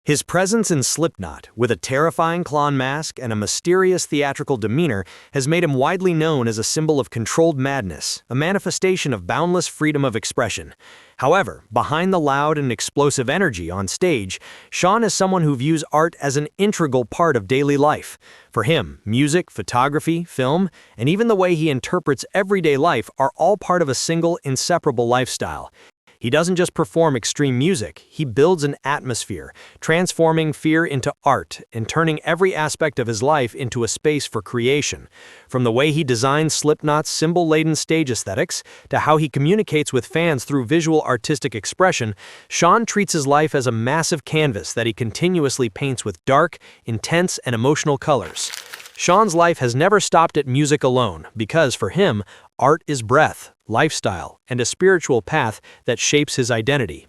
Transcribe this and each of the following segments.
His presence in Slipknot, with a terrifying clown mask and a mysterious theatrical demeanor, has made him widely known as a symbol of controlled madness, a manifestation of boundless freedom of expression. However, behind the loud and explosive energy on stage, Shawn is someone who views art as an integral part of daily life. For him, music, photography, film, and even the way he interprets everyday life are all part of a single, inseparable lifestyle. He doesn't just perform extreme music, he builds an atmosphere, transforming fear into art and turning every aspect of his life into a space for creation. From the way he designs Slipknot's symbol-laden stage aesthetics to how he communicates with fans through visual artistic expression, Shawn treats his life as a massive canvas that he continuously paints with dark, intense, and emotional colors. Shawn's life has never stopped at music alone because, for him, art is breath, lifestyle, and a spiritual path that shapes his identity.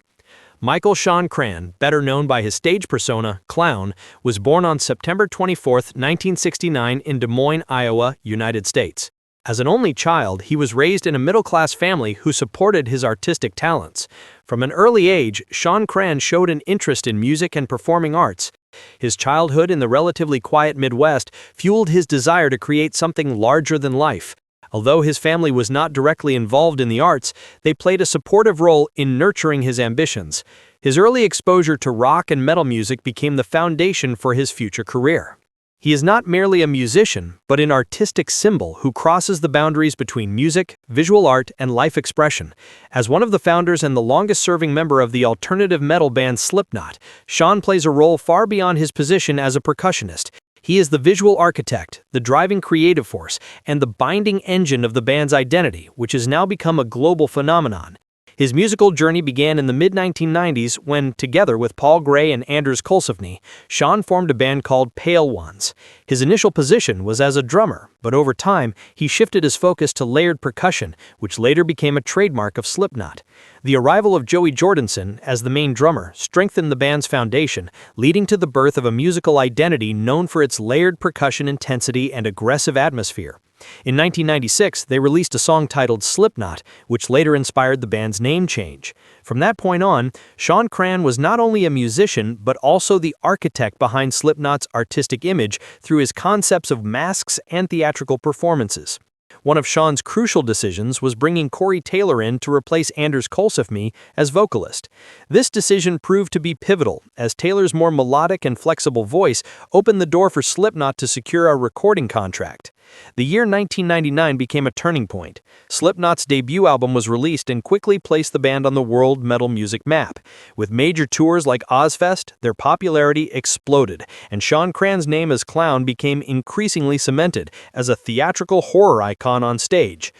Michael Shawn Crahan, better known by his stage persona, Clown, was born on September 24, 1969 in Des Moines, Iowa, United States. As an only child, he was raised in a middle-class family who supported his artistic talents. From an early age, Shawn Crahan showed an interest in music and performing arts. His childhood in the relatively quiet Midwest fueled his desire to create something larger than life. Although his family was not directly involved in the arts, they played a supportive role in nurturing his ambitions. His early exposure to rock and metal music became the foundation for his future career. He is not merely a musician, but an artistic symbol who crosses the boundaries between music, visual art, and life expression. As one of the founders and the longest-serving member of the alternative metal band Slipknot, Shawn plays a role far beyond his position as a percussionist. He is the visual architect, the driving creative force, and the binding engine of the band's identity, which has now become a global phenomenon. His musical journey began in the mid-1990s when, together with Paul Gray and Anders Kulsivny, Shawn formed a band called Pale Ones. His initial position was as a drummer, but over time, he shifted his focus to layered percussion, which later became a trademark of Slipknot. The arrival of Joey Jordison as the main drummer strengthened the band's foundation, leading to the birth of a musical identity known for its layered percussion intensity and aggressive atmosphere. In 1996, they released a song titled Slipknot, which later inspired the band's name change. From that point on, Shawn Crahan was not only a musician, but also the architect behind Slipknot's artistic image through his concepts of masks and theatrical performances. One of Shawn's crucial decisions was bringing Corey Taylor in to replace Anders Kulsivny as vocalist. This decision proved to be pivotal, as Taylor's more melodic and flexible voice opened the door for Slipknot to secure a recording contract. The year 1999 became a turning point. Slipknot's debut album was released and quickly placed the band on the world metal music map. With major tours like Ozfest, their popularity exploded, and Shawn Crahan's name as Clown became increasingly cemented as a theatrical horror icon on stage.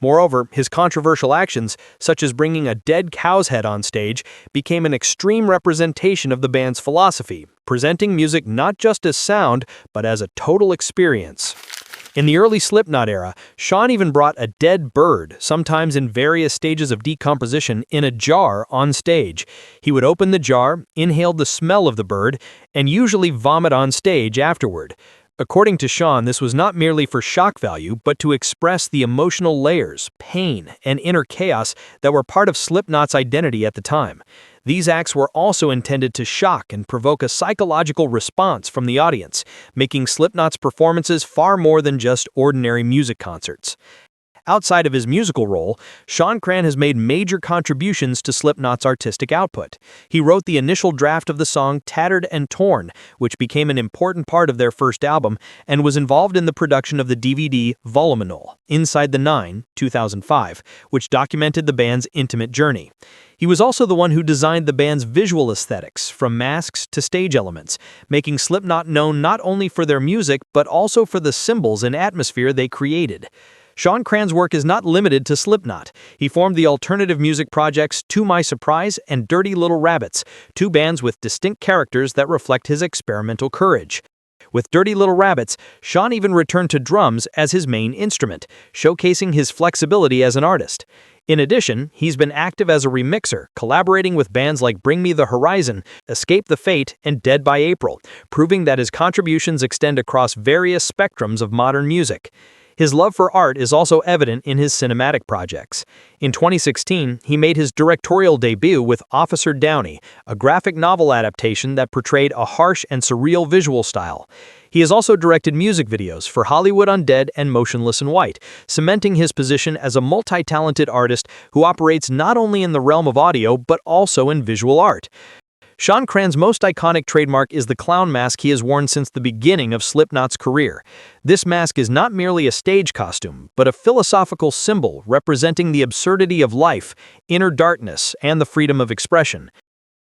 Moreover, his controversial actions, such as bringing a dead cow's head on stage, became an extreme representation of the band's philosophy, presenting music not just as sound, but as a total experience. In the early Slipknot era, Shawn even brought a dead bird, sometimes in various stages of decomposition, in a jar on stage. He would open the jar, inhale the smell of the bird, and usually vomit on stage afterward. According to Shawn, this was not merely for shock value, but to express the emotional layers, pain, and inner chaos that were part of Slipknot's identity at the time. These acts were also intended to shock and provoke a psychological response from the audience, making Slipknot's performances far more than just ordinary music concerts. Outside of his musical role, Shawn Crahan has made major contributions to Slipknot's artistic output. He wrote the initial draft of the song Tattered and Torn, which became an important part of their first album, and was involved in the production of the DVD Voluminal, Inside the Nine, 2005, which documented the band's intimate journey. He was also the one who designed the band's visual aesthetics, from masks to stage elements, making Slipknot known not only for their music, but also for the symbols and atmosphere they created. Shawn Crahan's work is not limited to Slipknot. He formed the alternative music projects To My Surprise and Dirty Little Rabbits, two bands with distinct characters that reflect his experimental courage. With Dirty Little Rabbits, Shawn even returned to drums as his main instrument, showcasing his flexibility as an artist. In addition, he's been active as a remixer, collaborating with bands like Bring Me the Horizon, Escape the Fate, and Dead by April, proving that his contributions extend across various spectrums of modern music. His love for art is also evident in his cinematic projects. In 2016, he made his directorial debut with Officer Downey, a graphic novel adaptation that portrayed a harsh and surreal visual style. He has also directed music videos for Hollywood Undead and Motionless in White, cementing his position as a multi-talented artist who operates not only in the realm of audio but also in visual art. Shawn Crahan's most iconic trademark is the clown mask he has worn since the beginning of Slipknot's career. This mask is not merely a stage costume, but a philosophical symbol representing the absurdity of life, inner darkness, and the freedom of expression.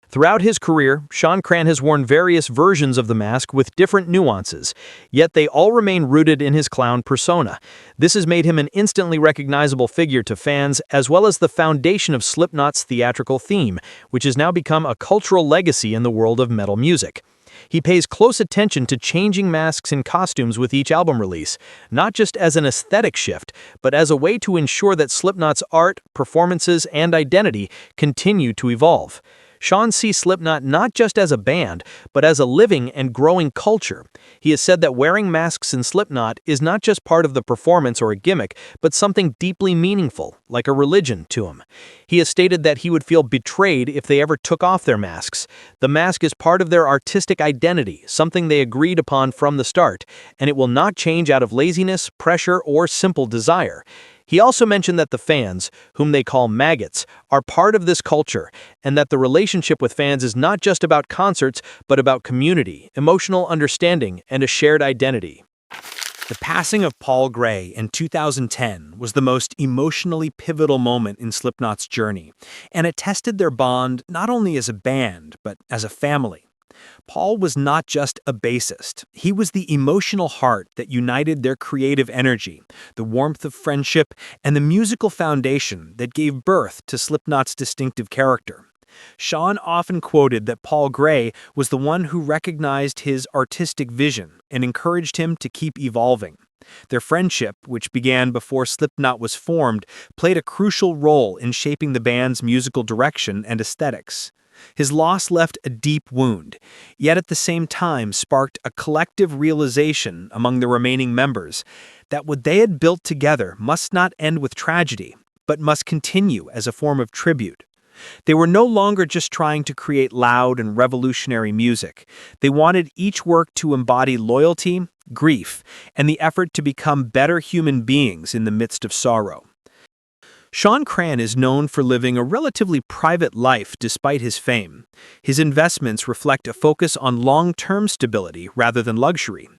Throughout his career, Shawn Crahan has worn various versions of the mask with different nuances, yet they all remain rooted in his clown persona. This has made him an instantly recognizable figure to fans, as well as the foundation of Slipknot's theatrical theme, which has now become a cultural legacy in the world of metal music. He pays close attention to changing masks and costumes with each album release, not just as an aesthetic shift, but as a way to ensure that Slipknot's art, performances, and identity continue to evolve. Shawn sees Slipknot not just as a band, but as a living and growing culture. He has said that wearing masks in Slipknot is not just part of the performance or a gimmick, but something deeply meaningful, like a religion to him. He has stated that he would feel betrayed if they ever took off their masks. The mask is part of their artistic identity, something they agreed upon from the start, and it will not change out of laziness, pressure, or simple desire. He also mentioned that the fans, whom they call maggots, are part of this culture, and that the relationship with fans is not just about concerts, but about community, emotional understanding, and a shared identity. The passing of Paul Gray in 2010 was the most emotionally pivotal moment in Slipknot's journey, and it tested their bond not only as a band, but as a family. Paul was not just a bassist. He was the emotional heart that united their creative energy, the warmth of friendship, and the musical foundation that gave birth to Slipknot's distinctive character. Shawn often quoted that Paul Gray was the one who recognized his artistic vision and encouraged him to keep evolving. Their friendship, which began before Slipknot was formed, played a crucial role in shaping the band's musical direction and aesthetics. His loss left a deep wound, yet at the same time sparked a collective realization among the remaining members that what they had built together must not end with tragedy, but must continue as a form of tribute. They were no longer just trying to create loud and revolutionary music. They wanted each work to embody loyalty, grief, and the effort to become better human beings in the midst of sorrow. Shawn Crahan is known for living a relatively private life despite his fame. His investments reflect a focus on long-term stability rather than luxury.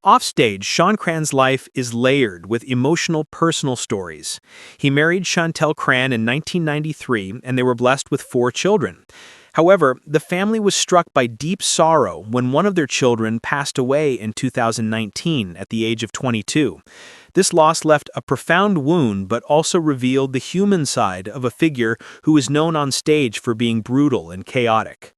Offstage, Shawn Crahan's life is layered with emotional personal stories. He married Chantel Crahan in 1993, and they were blessed with 4 children. However, the family was struck by deep sorrow when one of their children passed away in 2019 at the age of 22. This loss left a profound wound but also revealed the human side of a figure who is known on stage for being brutal and chaotic.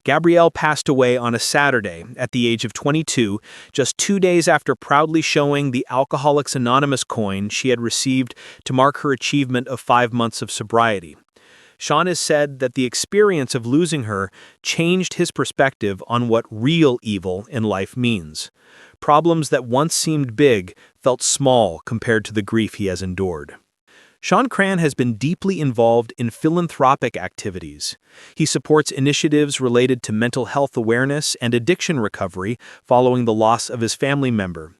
Gabrielle passed away on a Saturday at the age of 22, just 2 days after proudly showing the Alcoholics Anonymous coin she had received to mark her achievement of 5 months of sobriety. Shawn has said that the experience of losing her changed his perspective on what real evil in life means. Problems that once seemed big felt small compared to the grief he has endured. Shawn Crahan has been deeply involved in philanthropic activities. He supports initiatives related to mental health awareness and addiction recovery following the loss of his family member.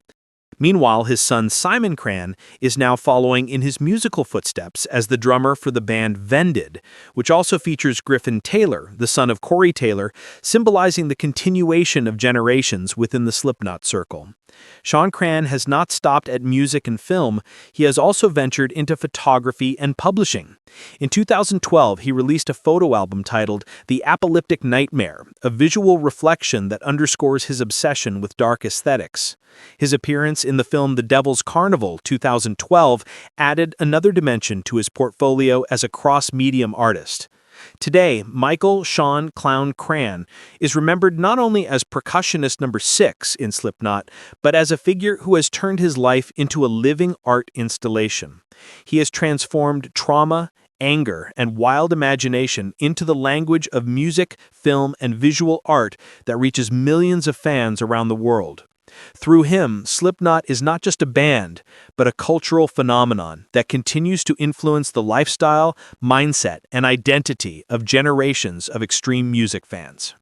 Meanwhile, his son Simon Crahan is now following in his musical footsteps as the drummer for the band Vended, which also features Griffin Taylor, the son of Corey Taylor, symbolizing the continuation of generations within the Slipknot circle. Shawn Crahan has not stopped at music and film. He has also ventured into photography and publishing. In 2012, he released a photo album titled The Apocalyptic Nightmare, a visual reflection that underscores his obsession with dark aesthetics. His appearance in the film The Devil's Carnival 2012 added another dimension to his portfolio as a cross-medium artist. Today, Michael Shawn Crahan is remembered not only as percussionist number 6 in Slipknot, but as a figure who has turned his life into a living art installation. He has transformed trauma, anger, and wild imagination into the language of music, film, and visual art that reaches millions of fans around the world. Through him, Slipknot is not just a band, but a cultural phenomenon that continues to influence the lifestyle, mindset, and identity of generations of extreme music fans.